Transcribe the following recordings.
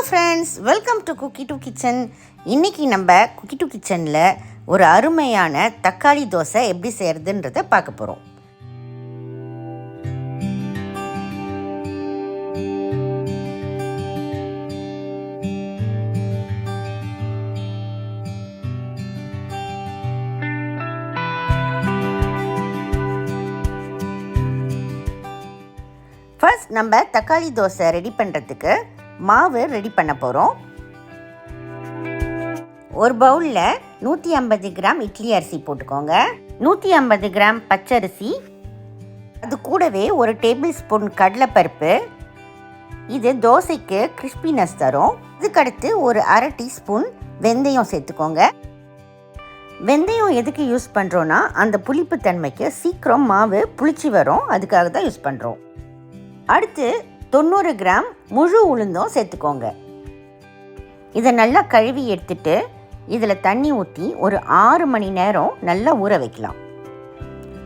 Friends, welcome to cookie to kitchen. இன்றைக்கி நம்ம cookie to கிச்சனில் ஒரு அருமையான தக்காளி தோசை எப்படி செய்கிறதுன்றதை பார்க்க போகிறோம். ஃபர்ஸ்ட் நம்ம தக்காளி தோசை ரெடி பண்ணுறதுக்கு மாவு ரெடி பண்ண போகிறோம். ஒரு பவுலில் 150 கிராம் இட்லி அரிசி போட்டுக்கோங்க, 150 கிராம் பச்சரிசி, அது கூடவே ஒரு டேபிள் ஸ்பூன் கடலைப்பருப்பு. இது தோசைக்கு கிறிஸ்பினஸ் தரும். இதுக்கடுத்து ஒரு அரை டீஸ்பூன் வெந்தயம் சேர்த்துக்கோங்க. வெந்தயம் எதுக்கு யூஸ் பண்ணுறோன்னா, அந்த புளிப்பு தன்மைக்கு சீக்கிரம் மாவு புளிச்சு வரும், அதுக்காக தான் யூஸ் பண்ணுறோம். அடுத்து 90 கிராம் முழு உளுந்தும் சேர்த்துக்கோங்க. இதை நல்லா கழுவி எடுத்துட்டு இதில் தண்ணி ஊற்றி ஒரு 6 மணி நேரம் நல்லா ஊற வைக்கலாம்.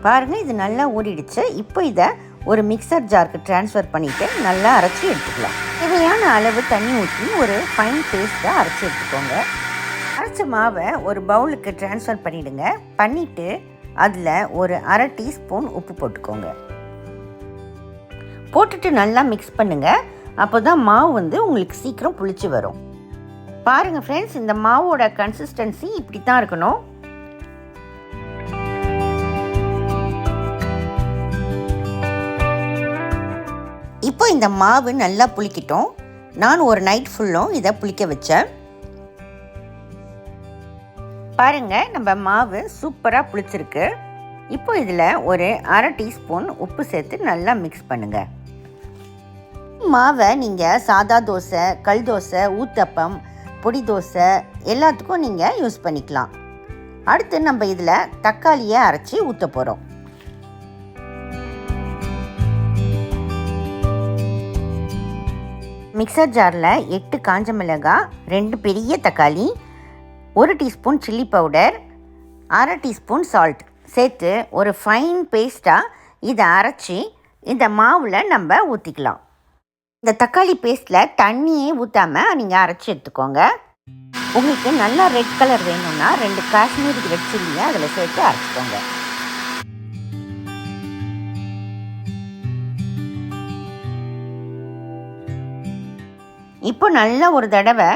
பாருங்கள், இது நல்லா ஊறிடுச்சு. இப்போ இதை ஒரு மிக்சர் ஜாருக்கு ட்ரான்ஸ்ஃபர் பண்ணிவிட்டு நல்லா அரைச்சி எடுத்துக்கலாம். தேவையான அளவு தண்ணி ஊற்றி ஒரு ஃபைன் பேஸ்ட்டாக அரைச்சி எடுத்துக்கோங்க. அரைச்ச மாவை ஒரு பவுலுக்கு ட்ரான்ஸ்ஃபர் பண்ணிவிடுங்க. பண்ணிவிட்டு அதில் ஒரு அரை டீஸ்பூன் உப்பு போட்டுக்கோங்க. போட்டுட்டு நல்லா மிக்ஸ் பண்ணுங்கள். அப்போ தான் மாவு உங்களுக்கு சீக்கிரம் புளிச்சு வரும். பாருங்கள் ஃப்ரெண்ட்ஸ், இந்த மாவோட கன்சிஸ்டன்சி இப்படி தான் இருக்கணும். இப்போ இந்த மாவு நல்லா புளிக்கட்டும். நான் ஒரு நைட் ஃபுல்லும் இதை புளிக்க வச்சேன். பாருங்கள், நம்ம மாவு சூப்பராக புளிச்சிருக்கு. இப்போ இதில் ஒரு அரை டீஸ்பூன் உப்பு சேர்த்து நல்லா மிக்ஸ் பண்ணுங்கள். மாவை நீங்கள் சாதா தோசை, கல் தோசை, ஊத்தப்பம், பொடி தோசை எல்லாத்துக்கும் நீங்கள் யூஸ் பண்ணிக்கலாம். அடுத்து நம்ம இதில் தக்காளியை அரைச்சி ஊற்ற போகிறோம். மிக்சர் ஜாரில் 8 காஞ்ச மிளகாய், 2 பெரிய தக்காளி, 1 டீஸ்பூன் சில்லி பவுடர், அரை டீஸ்பூன் சால்ட் சேர்த்து ஒரு ஃபைன் பேஸ்ட்டாக இதை அரைச்சி இந்த மாவில் நம்ம ஊற்றிக்கலாம். இந்த தக்காளி பேஸ்ட்டில் தண்ணியே ஊற்றாமல் நீங்கள் அரைச்சி எடுத்துக்கோங்க. உங்களுக்கு நல்லா ரெட் கலர் வேணும்னா 2 காஷ்மீரி ரெட் சில்லியை அதில் சேர்த்து அரைச்சிக்கோங்க. இப்போ நல்லா ஒரு தடவை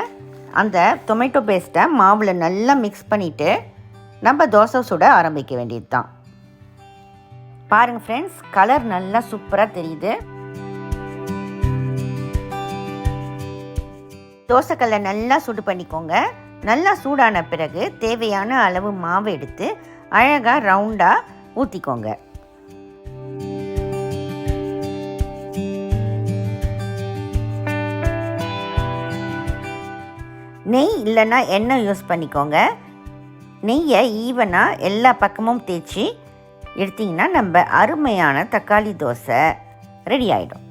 அந்த டொமேட்டோ பேஸ்ட்டை மாவில் நல்லா மிக்ஸ் பண்ணிவிட்டு நம்ம தோசை சுட ஆரம்பிக்க வேண்டியது தான். பாருங்கள் ஃப்ரெண்ட்ஸ், கலர் நல்லா சூப்பராக தெரியுது. தோசைக்கல்லை நல்லா சூடு பண்ணிக்கோங்க. நல்லா சூடான பிறகு தேவையான அளவு மாவு எடுத்து அழகாக ரவுண்டாக ஊற்றிக்கோங்க. நெய் இல்லைன்னா எண்ணெய் யூஸ் பண்ணிக்கோங்க. நெய்யை ஈவனாக எல்லா பக்கமும் தேய்ச்சி எடுத்திங்கன்னா நம்ம அருமையான தக்காளி தோசை ரெடி ஆகிடும்.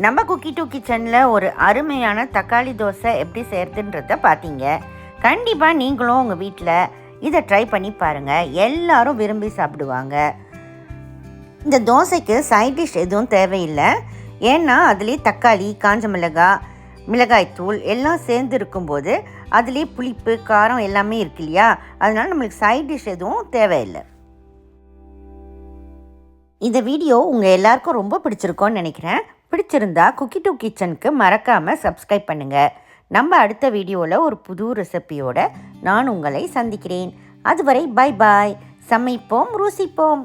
நம்ம குக்கி டு கிச்சனில் ஒரு அருமையான தக்காளி தோசை எப்படி செய்கிறதுன்றத பார்த்தீங்க. கண்டிப்பாக நீங்களும் உங்கள் வீட்டில் இதை ட்ரை பண்ணி பாருங்கள். எல்லாரும் விரும்பி சாப்பிடுவாங்க. இந்த தோசைக்கு சைட் டிஷ் எதுவும் தேவையில்லை. ஏன்னா அதுலேயே தக்காளி, காஞ்ச மிளகாய், மிளகாய்த்தூள் எல்லாம் சேர்ந்து இருக்கும்போது அதுலேயே புளிப்பு, காரம் எல்லாமே இருக்கு இல்லையா, அதனால் நம்மளுக்கு சைட் டிஷ் எதுவும் தேவையில்லை. இந்த வீடியோ உங்கள் எல்லாருக்கும் ரொம்ப பிடிச்சிருக்கோன்னு நினைக்கிறேன். பிடிச்சிருந்தா குக்கி டூ கிச்சனுக்கு மறக்காமல் சப்ஸ்கிரைப் பண்ணுங்கள். நம்ம அடுத்த வீடியோவில் ஒரு புது ரெசிபியோட நான் உங்களை சந்திக்கிறேன். அதுவரை பை பாய். சமைப்போம், ருசிப்போம்.